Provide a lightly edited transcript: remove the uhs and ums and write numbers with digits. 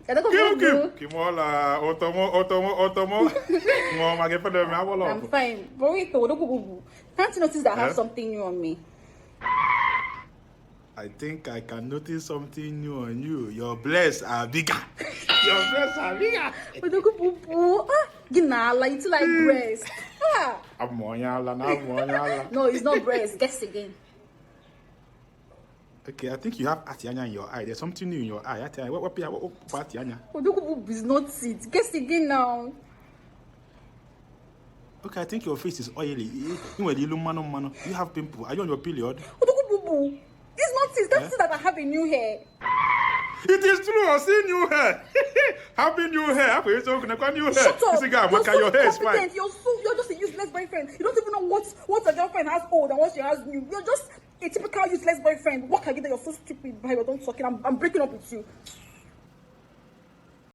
Kimola, Otomo. I'm fine. But wait, can't you notice that I have something new on me? I think I can notice something new on you. Your breasts are bigger. Your breasts are bigger. Ginala, it's like breast. No, it's not breast. Guess again. Okay, I think you have Atianya in your eye. There's something new in your eye. What Atianya? Is not it. Guess again now. Okay, I think your face is oily. You have pimple. Are you on your period? It's not it. That's it that I have a new hair. It is true. I've seen new hair. Happy new hair. Happy new hair. Shut up. You're so your hair is fine. You're just a useless boyfriend. You don't even know what a girlfriend has old and what she has new. You're just a typical useless boyfriend. What can you do? You're so stupid. Don't talk. I'm breaking up with you.